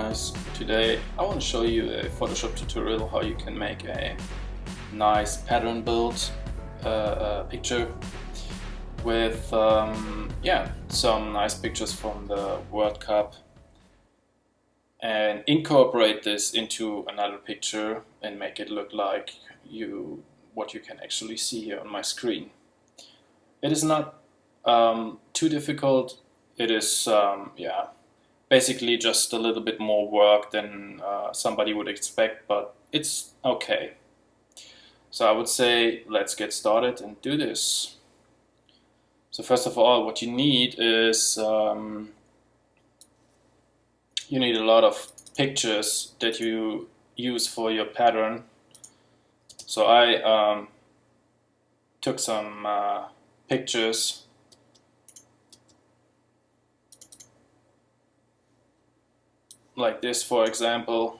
guys, today I want to show you a Photoshop tutorial how you can make a nice pattern build picture with some nice pictures from the World Cup and incorporate this into another picture and make it look like what you can actually see here on my screen. It is not too difficult. It is basically just a little bit more work than somebody would expect, but it's okay. So I would say let's get started and do this. So first of all, what you need is you need a lot of pictures that you use for your pattern. So I took some pictures like this, for example.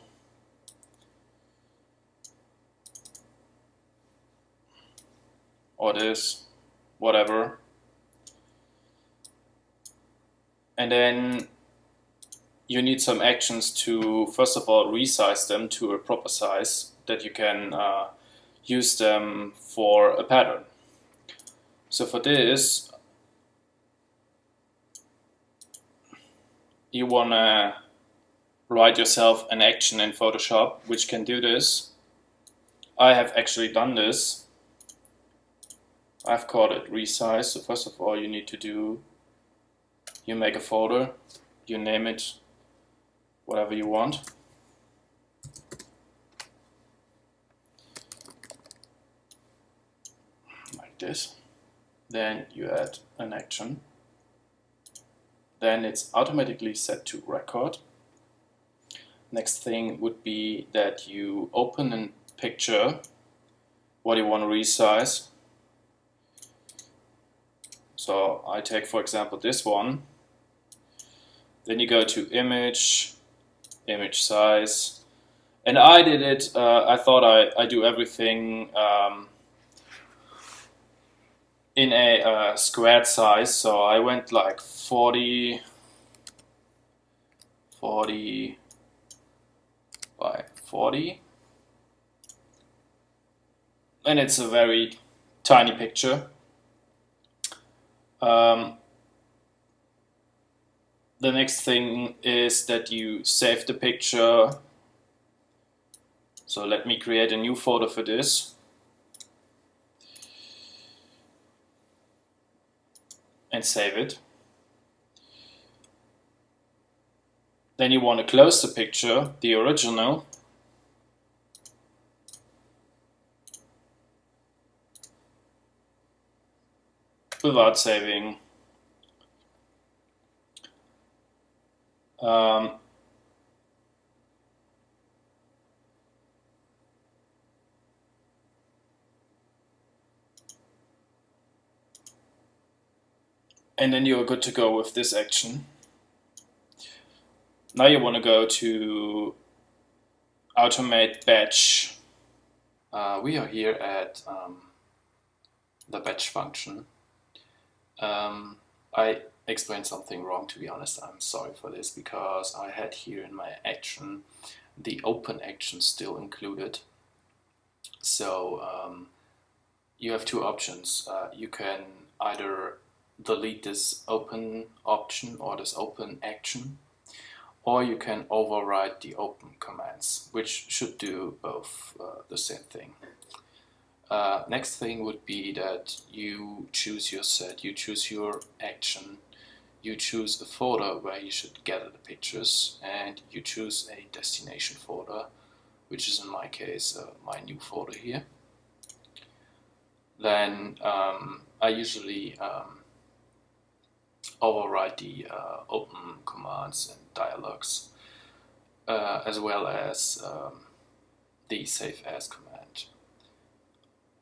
Or this, whatever. And then you need some actions to, first of all, resize them to a proper size that you can use them for a pattern. So for this, you want to write yourself an action in Photoshop which can do this. I have actually done this. I've called it resize. So first of all, you need to do, you make a folder, you name it whatever you want. Like this. Then you add an action. Then it's automatically set to record. Next thing would be that you open a picture, what you want to resize. So I take, for example, this one. Then you go to image, image size. And I did it, I thought I do everything in a squared size. So I went like 40 by 40. And it's a very tiny picture. The next thing is that you save the picture. So let me create a new folder for this. And save it. Then you want to close the picture, the original. Without saving. And then you're good to go with this action. Now you want to go to automate batch. We are here at the batch function. I explained something wrong, to be honest. I'm sorry for this, because I had here in my action the open action still included. So you have two options. You can either delete this open option or this open action, or you can override the open commands, which should do both the same thing. Next thing would be that you choose your set, you choose your action, you choose a folder where you should gather the pictures, and you choose a destination folder, which is in my case my new folder here. Then I usually override the open commands and dialogues, as well as the save as command.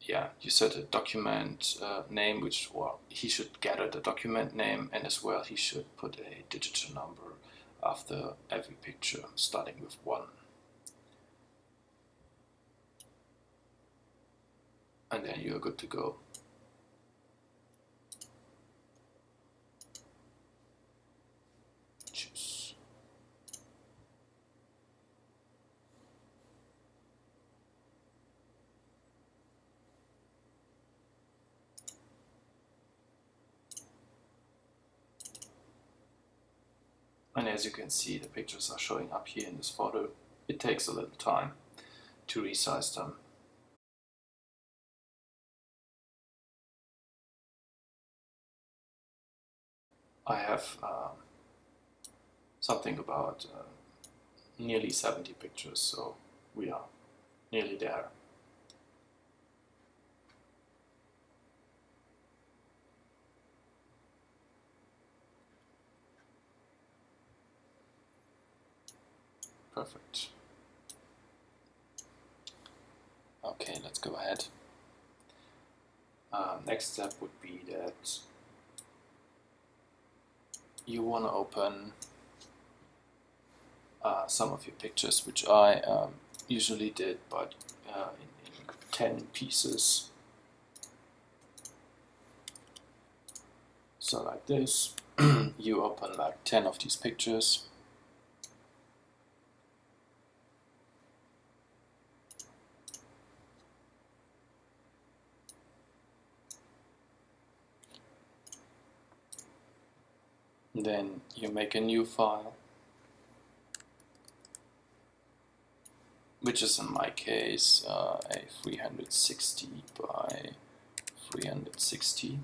Yeah, you set a document name, which, well, he should gather the document name, and as well he should put a digital number after every picture, starting with 1. And then you're good to go. Choose. And as you can see, the pictures are showing up here in this photo. It takes a little time to resize them. I have something about nearly 70 pictures, so we are nearly there. Perfect. Okay, let's go ahead. Next step would be that you want to open some of your pictures, which I usually did, but in 10 pieces. So like this, you open like 10 of these pictures. Then you make a new file, which is in my case a 360 by 360.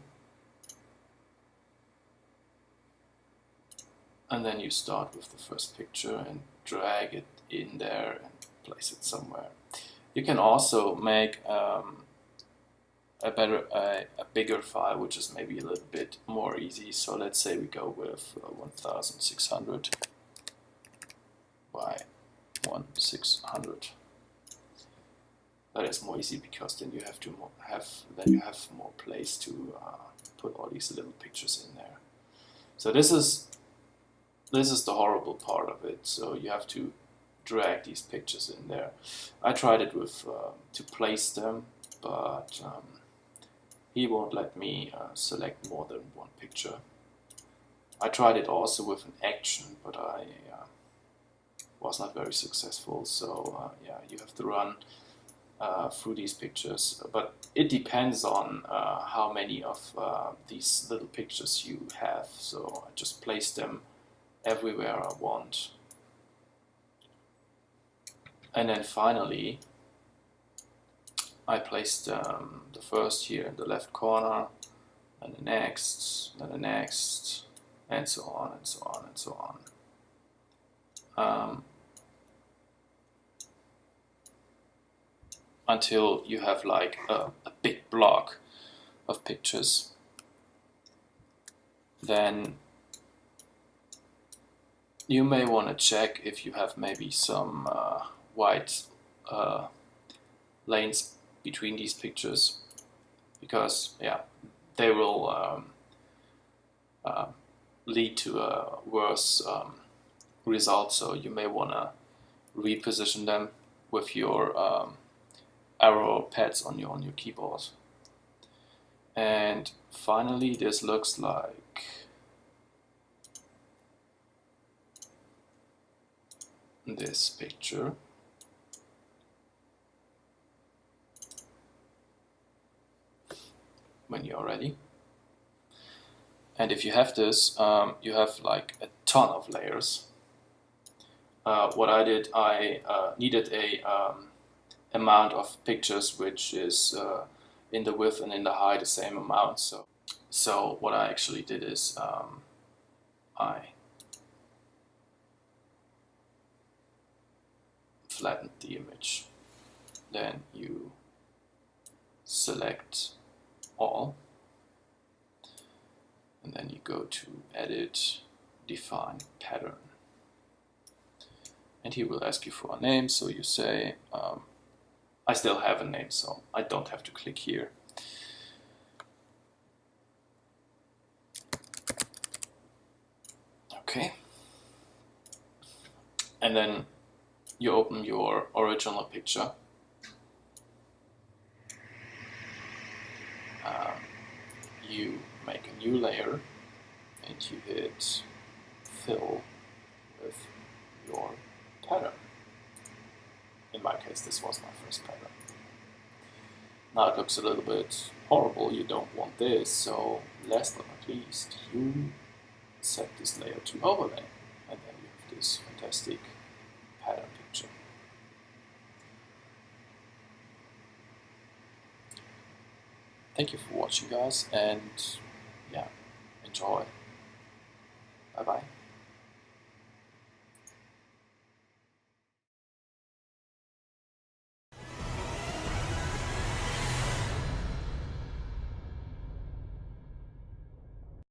And then you start with the first picture and drag it in there and place it somewhere. You can also make a bigger file, which is maybe a little bit more easy. So let's say we go with 1600 by 1600. That is more easy because then you have more place to put all these little pictures in there. So this is the horrible part of it. So you have to drag these pictures in there. I tried it with to place them, but he won't let me select more than one picture. I tried it also with an action, but I was not very successful. So yeah, you have to run through these pictures, but it depends on how many of these little pictures you have. So I just place them everywhere I want. And then finally I placed the first here in the left corner, and the next, and the next, and so on and so on and so on. Until you have like a big block of pictures. Then you may want to check if you have maybe some white lanes between these pictures, because yeah, they will lead to a worse result. So you may want to reposition them with your arrow pads on your keyboard. And finally, this looks like this picture. When you're ready. And if you have this, you have like a ton of layers. What I did, I needed a amount of pictures which is in the width and in the height the same amount. So what I actually did is I flattened the image. Then you select all, and then you go to Edit, Define Pattern, and he will ask you for a name. So you say I still have a name, so I don't have to click here. Okay, and then you open your original picture. You make a new layer and you hit fill with your pattern. In my case, this was my first pattern. Now it looks a little bit horrible, you don't want this, so last but not least, you set this layer to overlay, and then this fantastic pattern picture. Thank you for watching, guys, and yeah, enjoy. Bye bye.